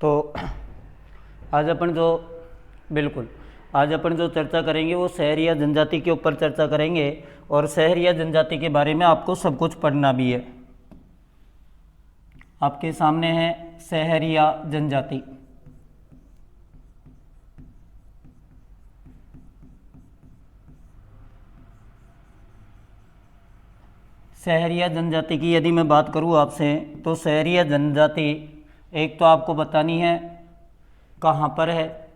तो आज अपन जो बिल्कुल आज अपन जो चर्चा करेंगे वो शहरिया जनजाति के ऊपर चर्चा करेंगे, और शहरिया जनजाति के बारे में आपको सब कुछ पढ़ना भी है। आपके सामने है शहरिया जनजाति। शहरिया जनजाति की यदि मैं बात करूं आपसे, तो शहरिया जनजाति एक तो आपको बतानी है कहाँ पर है,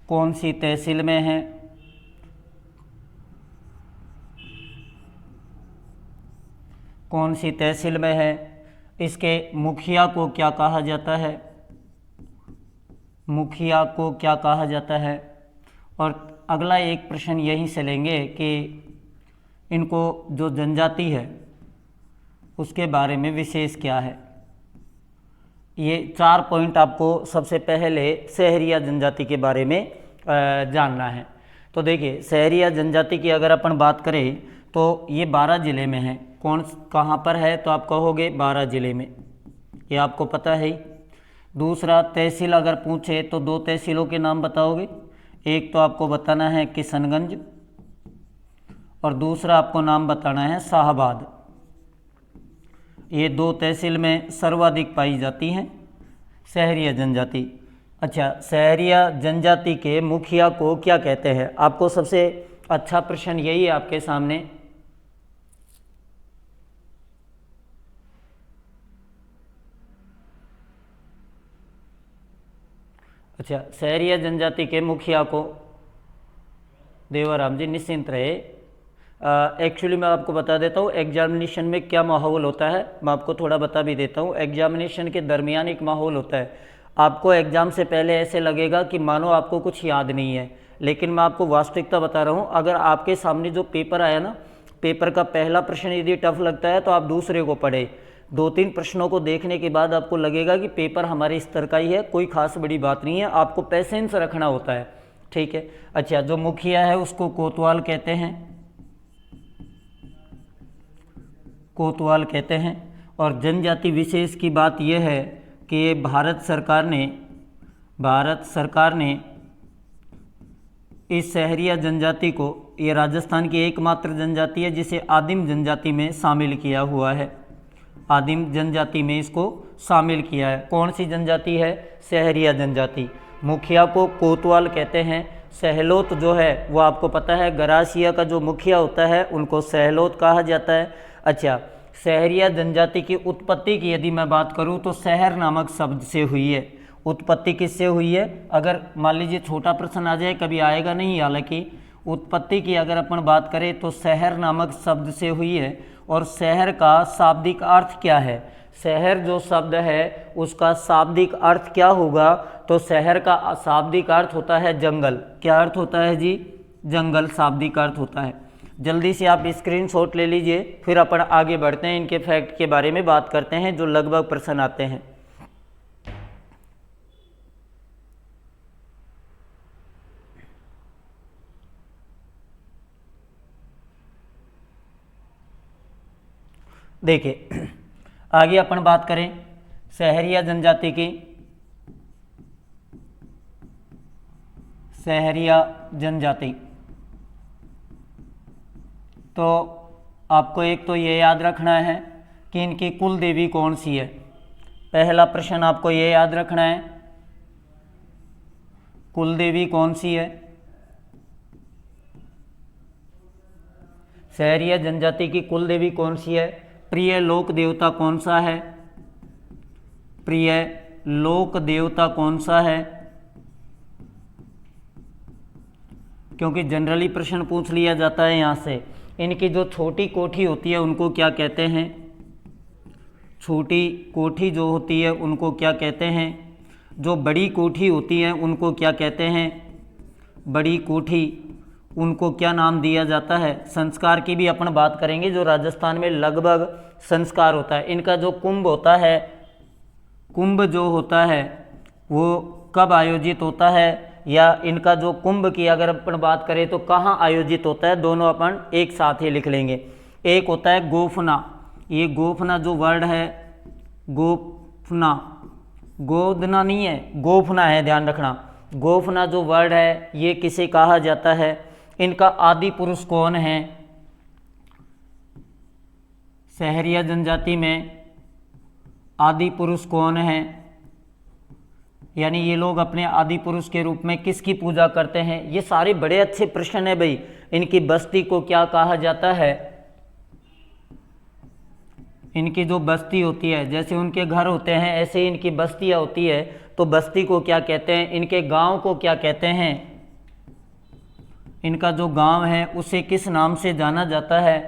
कौन सी तहसील में है, कौन सी तहसील में है, इसके मुखिया को क्या कहा जाता है, मुखिया को क्या कहा जाता है। और अगला एक प्रश्न यहीं से लेंगे कि इनको जो जनजाति है उसके बारे में विशेष क्या है। ये 4 पॉइंट आपको सबसे पहले शहरिया जनजाति के बारे में जानना है। तो देखिए, शहरिया जनजाति की अगर अपन बात करें तो ये 12 ज़िले में है। कहाँ पर है, तो आप कहोगे 12 ज़िले में, ये आपको पता है ही। दूसरा, तहसील अगर पूछे तो 2 तहसीलों के नाम बताओगे। एक तो आपको बताना है किशनगंज, और दूसरा आपको नाम बताना है शाहबाद। ये 2 तहसील में सर्वाधिक पाई जाती हैं शहरिया जनजाति। अच्छा, शहरिया जनजाति के मुखिया को क्या कहते हैं, आपको सबसे अच्छा प्रश्न यही है आपके सामने। अच्छा, शहरिया जनजाति के मुखिया को, देवाराम जी निश्चिंत रहे। एक्चुअली मैं आपको बता देता हूँ एग्जामिनेशन में क्या माहौल होता है, मैं आपको थोड़ा बता भी देता हूँ। एग्जामिनेशन के दरमियान एक माहौल होता है। आपको एग्ज़ाम से पहले ऐसे लगेगा कि मानो आपको कुछ याद नहीं है, लेकिन मैं आपको वास्तविकता बता रहा हूँ। अगर आपके सामने जो पेपर आया ना, पेपर का पहला प्रश्न यदि टफ लगता है तो आप दूसरे को पढ़े। 2-3 प्रश्नों को देखने के बाद आपको लगेगा कि पेपर हमारे स्तर का ही है, कोई खास बड़ी बात नहीं है। आपको पेशेंस रखना होता है, ठीक है। अच्छा, जो मुखिया है उसको कोतवाल कहते हैं, कोतवाल कहते हैं। और जनजाति विशेष की बात यह है कि भारत सरकार ने इस शहरिया जनजाति को, ये राजस्थान की एकमात्र जनजाति है जिसे आदिम जनजाति में शामिल किया हुआ है। आदिम जनजाति में इसको शामिल किया है। कौन सी जनजाति है, शहरिया जनजाति। मुखिया को कोतवाल कहते हैं। सहलोत जो है वो आपको पता है, गरासिया का जो मुखिया होता है उनको सहलोत कहा जाता है। अच्छा, शहरिया जनजाति की उत्पत्ति की यदि मैं बात करूं तो शहर नामक शब्द से हुई है। उत्पत्ति किससे हुई है, अगर मान लीजिए छोटा प्रश्न आ जाए, कभी आएगा नहीं हालांकि, उत्पत्ति की अगर अपन बात करें तो शहर नामक शब्द से हुई है। और शहर का शाब्दिक अर्थ क्या है, शहर जो शब्द है उसका शाब्दिक अर्थ क्या होगा, तो शहर का शाब्दिक अर्थ होता है जंगल। क्या अर्थ होता है जी, जंगल शाब्दिक अर्थ होता है। जल्दी से आप स्क्रीनशॉट ले लीजिए, फिर अपन आगे बढ़ते हैं, इनके फैक्ट के बारे में बात करते हैं जो लगभग प्रश्न आते हैं। देखिए, आगे अपन बात करें शहरिया जनजाति की। शहरिया जनजाति तो आपको एक तो ये याद रखना है कि इनकी कुल देवी कौन सी है। पहला प्रश्न आपको ये याद रखना है, कुल देवी कौन सी है। शहरिया जनजाति की कुल देवी कौन सी है। प्रिय लोक देवता कौन सा है, प्रिय लोक देवता कौन सा है, क्योंकि जनरली प्रश्न पूछ लिया जाता है यहाँ से। इनकी जो छोटी कोठी होती है उनको क्या कहते हैं, छोटी कोठी जो होती है उनको क्या कहते हैं। जो बड़ी कोठी होती है उनको क्या कहते हैं, बड़ी कोठी, उनको क्या नाम दिया जाता है। संस्कार की भी अपन बात करेंगे, जो राजस्थान में लगभग संस्कार होता है। इनका जो कुंभ होता है, कुंभ जो होता है वो कब आयोजित होता है, या इनका जो कुंभ की अगर अपन बात करें तो कहाँ आयोजित होता है, दोनों अपन एक साथ ही लिख लेंगे। एक होता है गोफना, ये गोफना जो वर्ड है, गोफना, गोदना नहीं है, गोफना है, ध्यान रखना। गोफना जो वर्ड है ये किसे कहा जाता है? इनका आदि पुरुष कौन है? सहरिया जनजाति में आदि पुरुष कौन है? यानी ये लोग अपने आदि पुरुष के रूप में किसकी पूजा करते हैं? ये सारे बड़े अच्छे प्रश्न है भाई। इनकी बस्ती को क्या कहा जाता है? इनकी जो बस्ती होती है, जैसे उनके घर होते हैं ऐसे इनकी बस्तियां होती है, तो बस्ती को क्या कहते हैं? इनके गांव को क्या कहते हैं? इनका जो गांव है उसे किस नाम से जाना जाता है?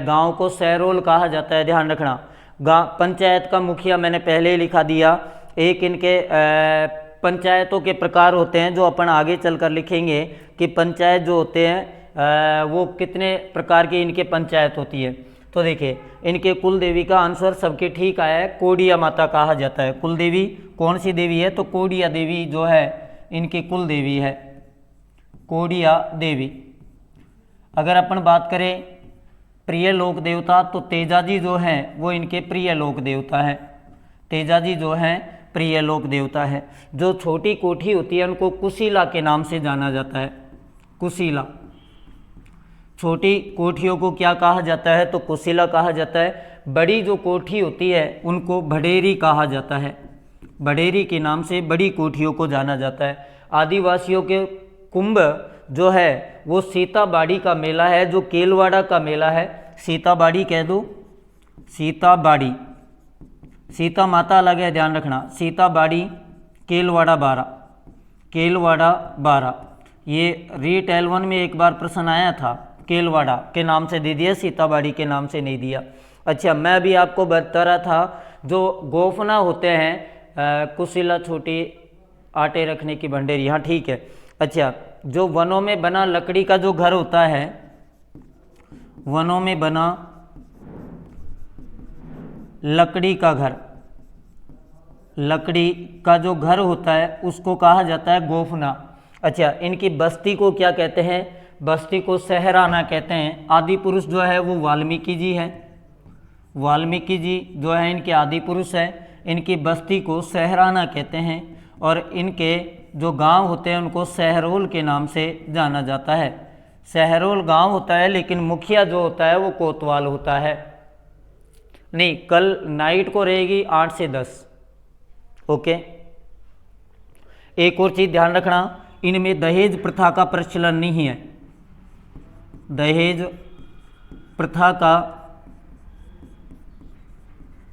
गांव को सहरोल कहा जाता है, ध्यान रखना। पंचायत का मुखिया मैंने पहले ही लिखा दिया। एक इनके पंचायतों के प्रकार होते हैं जो अपन आगे चलकर लिखेंगे कि पंचायत जो होते हैं वो कितने प्रकार की इनके पंचायत होती है। तो देखिए, इनके कुल देवी का आंसर सबके ठीक आया है, कोडिया माता कहा जाता है। कुल देवी कौन सी देवी है? तो कोडिया देवी जो है इनकी कुल देवी है, कोडिया देवी। अगर अपन बात करें प्रिय लोक देवता, तो तेजाजी जो हैं वो इनके प्रिय लोक देवता है। तेजाजी जो हैं प्रिय लोक देवता है। जो छोटी कोठी होती है उनको कुशीला के नाम से जाना जाता है, कुशीला। छोटी कोठियों को क्या कहा जाता है? तो कुशीला कहा जाता है। बड़ी जो कोठी होती है उनको भडेरी कहा जाता है, भडेरी के नाम से बड़ी कोठियों को जाना जाता है। आदिवासियों के कुंभ जो है वो सीताबाड़ी का मेला है, जो केलवाड़ा का मेला है। सीताबाड़ी कह दो, सीताबाड़ी, सीता माता अलग है, ध्यान रखना। सीताबाड़ी, केलवाड़ा बारा, केलवाड़ा बारा। ये रीट L1 में एक बार प्रश्न आया था, केलवाड़ा के नाम से दे दिया, सीताबाड़ी के नाम से नहीं दिया। अच्छा, मैं भी आपको बता रहा था जो गोफना होते हैं, कुशीला छोटी आटे रखने की भंडेरी, हाँ ठीक है। अच्छा, जो वनों में बना लकड़ी का जो घर होता है, वनों में बना लकड़ी का घर, लकड़ी का जो घर होता है उसको कहा जाता है गोफना। अच्छा, इनकी बस्ती को क्या कहते हैं? बस्ती को सहराना कहते हैं। आदि पुरुष जो है वो वाल्मीकि जी है, वाल्मीकि जी जो है इनके आदि पुरुष है। इनकी बस्ती को सहराना कहते हैं और इनके जो गांव होते हैं उनको सहरोल के नाम से जाना जाता है। सहरोल गांव होता है, लेकिन मुखिया जो होता है वो कोतवाल होता है। नहीं, कल नाइट को रहेगी 8 से 10। ओके। एक और चीज ध्यान रखना, इनमें दहेज प्रथा का प्रचलन नहीं है, दहेज प्रथा का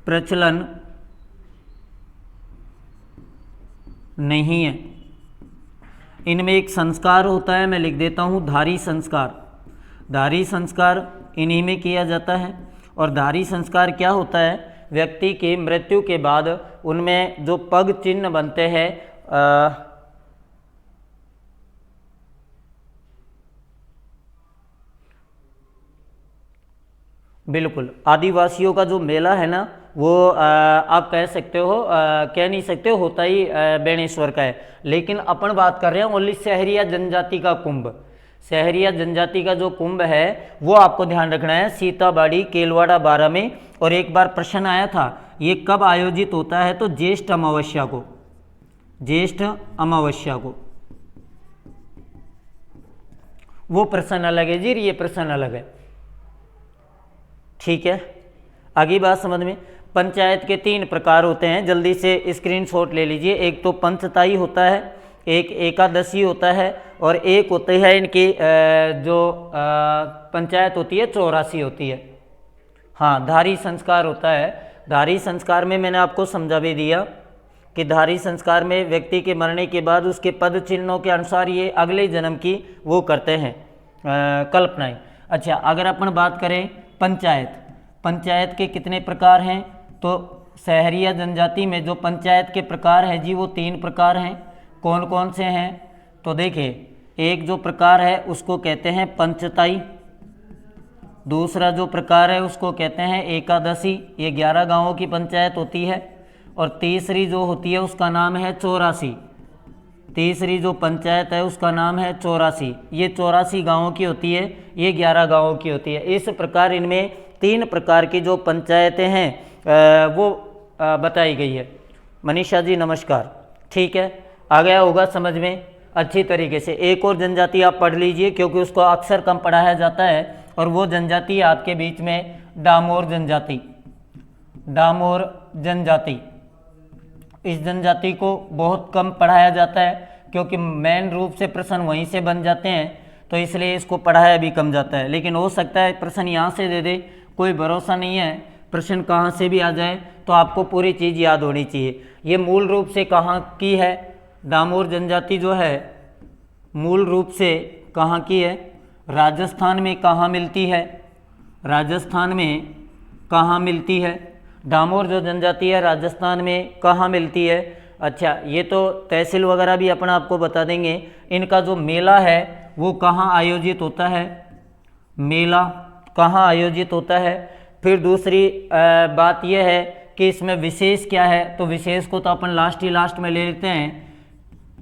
प्रचलन नहीं है। इनमें एक संस्कार होता है, मैं लिख देता हूँ, धारी संस्कार। धारी संस्कार इन्हीं में किया जाता है। और धारी संस्कार क्या होता है? व्यक्ति की मृत्यु के बाद उनमें जो पग चिन्ह बनते हैं, बिल्कुल आदिवासियों का जो मेला है ना वो आप कह सकते हो, कह नहीं सकते हो, होता ही बेणेश्वर का है। लेकिन अपन बात कर रहे हैं ओनली सहरिया जनजाति का कुंभ। सहरिया जनजाति का जो कुंभ है वो आपको ध्यान रखना है, सीताबाड़ी केलवाड़ा बारा में। और एक बार प्रश्न आया था, ये कब आयोजित होता है? तो ज्येष्ठ अमावस्या को, ज्येष्ठ अमावस्या को। वो प्रश्न अलग है जी, ये प्रश्न अलग है, ठीक है। आगे बात समझ में। पंचायत के 3 प्रकार होते हैं, जल्दी से स्क्रीनशॉट ले लीजिए। एक तो पंचताई होता है, एक एकादशी होता है, और एक होते हैं इनकी जो पंचायत होती है 84 होती है। हाँ, धारी संस्कार होता है। धारी संस्कार में मैंने आपको समझा भी दिया कि धारी संस्कार में व्यक्ति के मरने के बाद उसके पद चिन्हों के अनुसार ये अगले जन्म की वो करते हैं कल्पनाएं। अच्छा, अगर अपन बात करें पंचायत, पंचायत के कितने प्रकार हैं? तो सहरिया जनजाति में जो पंचायत के प्रकार हैं जी वो 3 प्रकार हैं। कौन कौन से हैं? तो देखिए, एक जो प्रकार है उसको कहते हैं पंचताई, दूसरा जो प्रकार है उसको कहते हैं एकादशी, ये 11 गांवों की पंचायत होती है। और तीसरी जो होती है उसका नाम है 84, तीसरी जो पंचायत है उसका नाम है 84। ये 84 गांवों की होती है, ये 11 गांवों की होती है। इस प्रकार इनमें 3 प्रकार की जो पंचायतें हैं वो बताई गई है। मनीषा जी नमस्कार। ठीक है, आ गया होगा समझ में अच्छी तरीके से। एक और जनजाति आप पढ़ लीजिए क्योंकि उसको अक्सर कम पढ़ाया जाता है, और वो जनजाति आपके बीच में डामोर जनजाति। डामोर जनजाति, इस जनजाति को बहुत कम पढ़ाया जाता है क्योंकि मेन रूप से प्रश्न वहीं से बन जाते हैं, तो इसलिए इसको पढ़ाया भी कम जाता है। लेकिन हो सकता है प्रश्न यहाँ से दे दे, कोई भरोसा नहीं है, प्रश्न कहाँ से भी आ जाए, तो आपको पूरी चीज़ याद होनी चाहिए। ये मूल रूप से कहाँ की है? डामोर जनजाति जो है मूल रूप से कहाँ की है? राजस्थान में। कहाँ मिलती है? राजस्थान में कहाँ मिलती है? डामोर जो जनजाति है राजस्थान में कहाँ मिलती है? अच्छा, ये तो तहसील वगैरह भी अपना आपको बता देंगे। इनका जो मेला है वो कहाँ आयोजित होता है? मेला कहाँ आयोजित होता है? फिर दूसरी बात यह है कि इसमें विशेष क्या है, तो विशेष को तो अपन लास्ट में ले लेते हैं,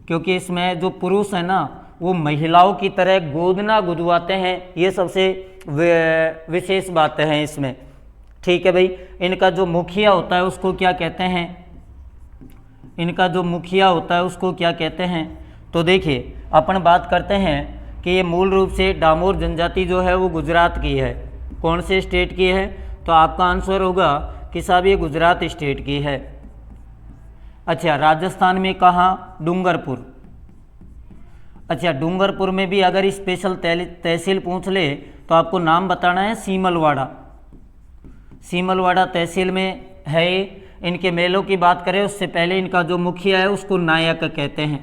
क्योंकि इसमें जो पुरुष है ना वो महिलाओं की तरह गोदना गुदवाते हैं, ये सबसे विशेष बातें हैं इसमें। ठीक है भाई, इनका जो मुखिया होता है उसको क्या कहते हैं? इनका जो मुखिया होता है उसको क्या कहते हैं? तो देखिए, अपन बात करते हैं कि ये मूल रूप से डामोर जनजाति जो है वो गुजरात की है। कौन से स्टेट की है? तो आपका आंसर होगा कि साहब ये गुजरात स्टेट की है। अच्छा, राजस्थान में कहाँ? डूंगरपुर। अच्छा, डूंगरपुर में भी अगर स्पेशल तहसील पूछ ले तो आपको नाम बताना है, सीमलवाड़ा। सीमलवाड़ा तहसील में है। इनके मेलों की बात करें उससे पहले इनका जो मुखिया है उसको नायक कहते हैं।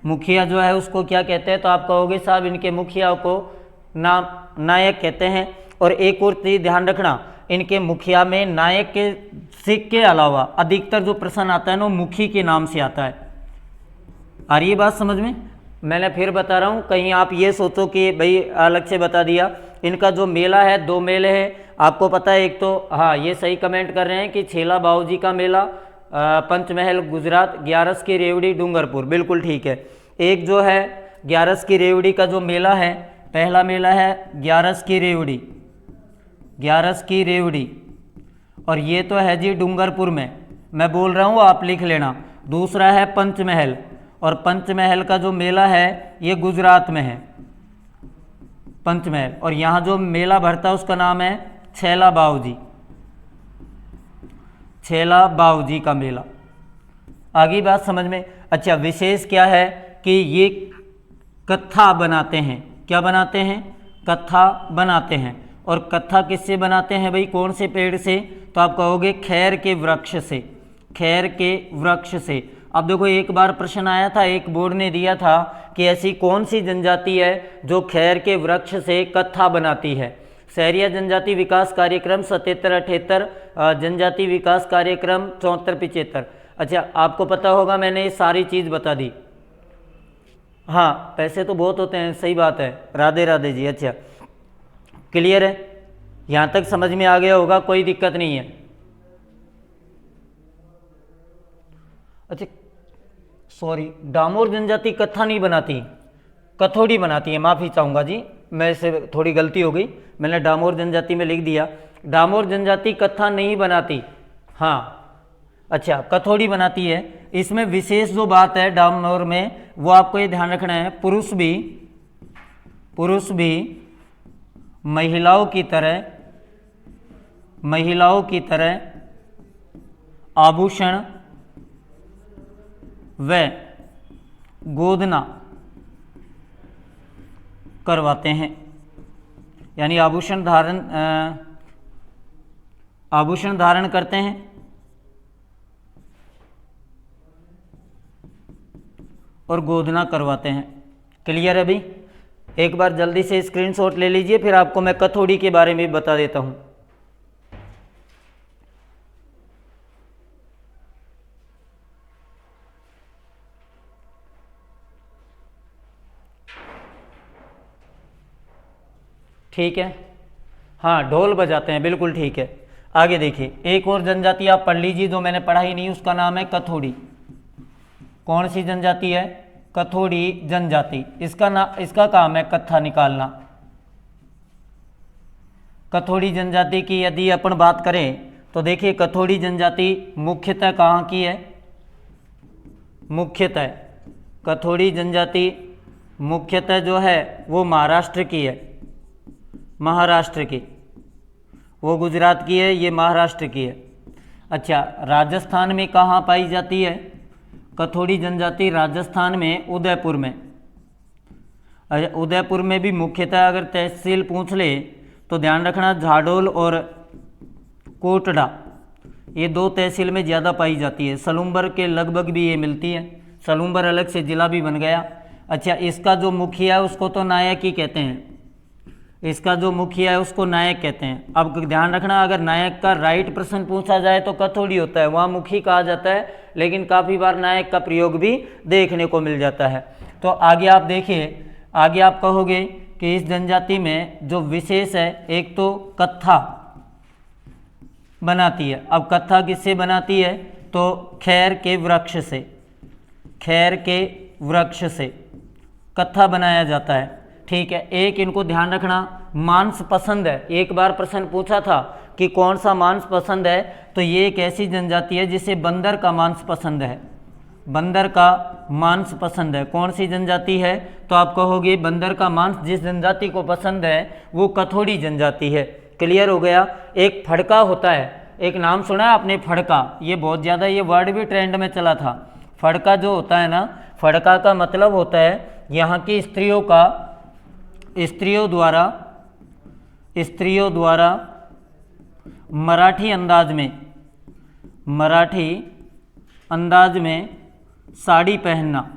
मुखिया जो है उसको क्या कहते हैं? तो आप कहोगे साहब इनके मुखिया को नायक कहते हैं। और एक और चीज़ ध्यान रखना, इनके मुखिया में नायक के सिख के अलावा अधिकतर जो प्रश्न आता है ना वो मुखी के नाम से आता है। आ रही है बात समझ में? मैंने फिर बता रहा हूँ, कहीं आप ये सोचो कि भाई अलग से बता दिया। इनका जो मेला है, 2 मेले हैं आपको पता है। एक तो हाँ, ये सही कमेंट कर रहे हैं कि छेला बाऊजी का मेला पंचमहल गुजरात, ग्यारस की रेवड़ी डूंगरपुर, बिल्कुल ठीक है। एक जो है ग्यारस की रेवड़ी का जो मेला है, पहला मेला है ग्यारस की रेवड़ी, ग्यारस की रेवड़ी, और ये तो है जी डूंगरपुर में, मैं बोल रहा हूँ आप लिख लेना। दूसरा है पंचमहल, और पंचमहल का जो मेला है ये गुजरात में है, पंचमहल। और यहाँ जो मेला भरता है उसका नाम है छेला बाऊजी, छेला बाऊजी का मेला। आगे बात समझ में? अच्छा, विशेष क्या है कि ये कत्था बनाते हैं। क्या बनाते हैं? कत्था बनाते हैं। और कत्था किससे बनाते हैं भाई? कौन से पेड़ से? तो आप कहोगे खैर के वृक्ष से, खैर के वृक्ष से। अब देखो, एक बार प्रश्न आया था, एक बोर्ड ने दिया था कि ऐसी कौन सी जनजाति है जो खैर के वृक्ष से कत्था बनाती है? शहरिया जनजाति विकास कार्यक्रम 77-78, जनजाति विकास कार्यक्रम 74-75। अच्छा, आपको पता होगा मैंने ये सारी चीज़ बता दी। हाँ, पैसे तो बहुत होते हैं, सही बात है। राधे राधे जी। अच्छा, क्लियर है? यहाँ तक समझ में आ गया होगा, कोई दिक्कत नहीं है। अच्छा, सॉरी, डामोर जनजाति कत्था नहीं बनाती, कथोड़ी बनाती है। माफ़ी चाहूँगा जी, मैं से थोड़ी गलती हो गई, मैंने डामोर जनजाति में लिख दिया। डामोर जनजाति कत्था नहीं बनाती, हाँ। अच्छा, कथोड़ी बनाती है। इसमें विशेष जो बात है डामोर में, वो आपको ये ध्यान रखना है, पुरुष भी महिलाओं की तरह आभूषण व गोदना करवाते हैं। यानी आभूषण धारण करते हैं और गोदना करवाते हैं। क्लियर है भाई? एक बार जल्दी से स्क्रीनशॉट ले लीजिए, फिर आपको मैं कथोड़ी के बारे में बता देता हूं। ठीक है, हाँ, ढोल बजाते हैं, बिल्कुल ठीक है। आगे देखिए, एक और जनजाति आप पढ़ लीजिए जो मैंने पढ़ाई नहीं, उसका नाम है कथोड़ी। कौन सी जनजाति है? कथोड़ी जनजाति। इसका काम है कत्था निकालना। कथोड़ी जनजाति की यदि अपन बात करें तो देखिए कथोड़ी जनजाति मुख्यतः कहाँ की है, मुख्यतः कथोड़ी जनजाति मुख्यतः जो है वो महाराष्ट्र की है, महाराष्ट्र की, वो गुजरात की है, ये महाराष्ट्र की है। अच्छा, राजस्थान में कहाँ पाई जाती है कथोड़ी जनजाति? राजस्थान में उदयपुर में। उदयपुर में भी मुख्यतः अगर तहसील पूछ ले तो ध्यान रखना झाडोल और कोटड़ा, ये दो तहसील में ज़्यादा पाई जाती है। सलूम्बर के लगभग भी ये मिलती है, सलूम्बर अलग से ज़िला भी बन गया। अच्छा, इसका जो मुखिया है उसको तो नायक ही कहते हैं, इसका जो मुखिया है उसको नायक कहते हैं। अब ध्यान रखना, अगर नायक का राइट प्रश्न पूछा जाए तो कथोड़ी होता है, वहाँ मुखी कहा जाता है, लेकिन काफ़ी बार नायक का प्रयोग भी देखने को मिल जाता है। तो आगे आप देखिए, आगे आप कहोगे कि इस जनजाति में जो विशेष है, एक तो कत्था बनाती है। अब कत्था किससे बनाती है? तो खैर के वृक्ष से, खैर के वृक्ष से कत्था बनाया जाता है। ठीक है, एक इनको ध्यान रखना, मांस पसंद है। एक बार प्रश्न पूछा था कि कौन सा मांस पसंद है, तो ये एक ऐसी जनजाति है जिसे बंदर का मांस पसंद है, बंदर का मांस पसंद है। कौन सी जनजाति है? तो आप कहोगे बंदर का मांस जिस जनजाति को पसंद है वो कथोड़ी जनजाति है। क्लियर हो गया। एक फड़का होता है, एक नाम सुना है आपने फड़का, ये बहुत ज़्यादा ये वर्ड भी ट्रेंड में चला था। फड़का जो होता है ना, फड़का का मतलब होता है यहाँ की स्त्रियों का, स्त्रियों द्वारा मराठी अंदाज में, मराठी अंदाज में साड़ी पहनना,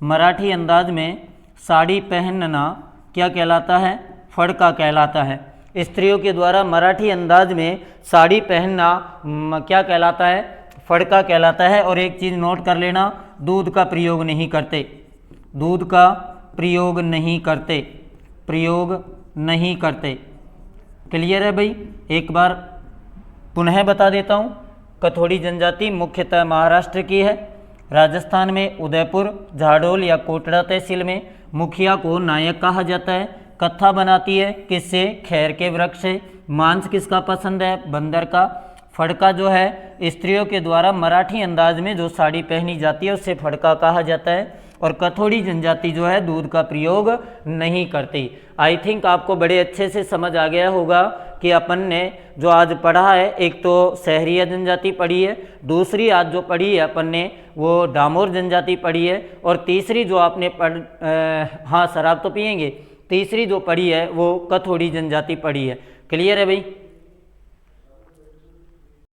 मराठी अंदाज में साड़ी पहनना क्या कहलाता है? फड़का कहलाता है। स्त्रियों के द्वारा मराठी अंदाज में साड़ी पहनना क्या कहलाता है? फड़का कहलाता है। और एक चीज़ नोट कर लेना, दूध का प्रयोग नहीं करते, दूध का प्रयोग नहीं करते, प्रयोग नहीं करते। क्लियर है भाई? एक बार पुनः बता देता हूँ, कथोड़ी जनजाति मुख्यतः महाराष्ट्र की है। राजस्थान में उदयपुर, झाडोल या कोटड़ा तहसील में मुखिया को नायक कहा जाता है। कत्था बनाती है किससे? खैर के वृक्ष से। मांस किसका पसंद है? बंदर का। फड़का जो है स्त्रियों के द्वारा मराठी अंदाज में जो साड़ी पहनी जाती है उससे फड़का कहा जाता है। और कथोड़ी जनजाति जो है दूध का प्रयोग नहीं करती। आई थिंक आपको बड़े अच्छे से समझ आ गया होगा कि अपन ने जो आज पढ़ा है, एक तो सहरिया जनजाति पढ़ी है, दूसरी आज जो पढ़ी है अपन ने वो डामोर जनजाति पढ़ी है, और तीसरी जो आपने हाँ शराब तो पियेंगे, तीसरी जो पढ़ी है वो कथोड़ी जनजाति पढ़ी है। क्लियर है भाई?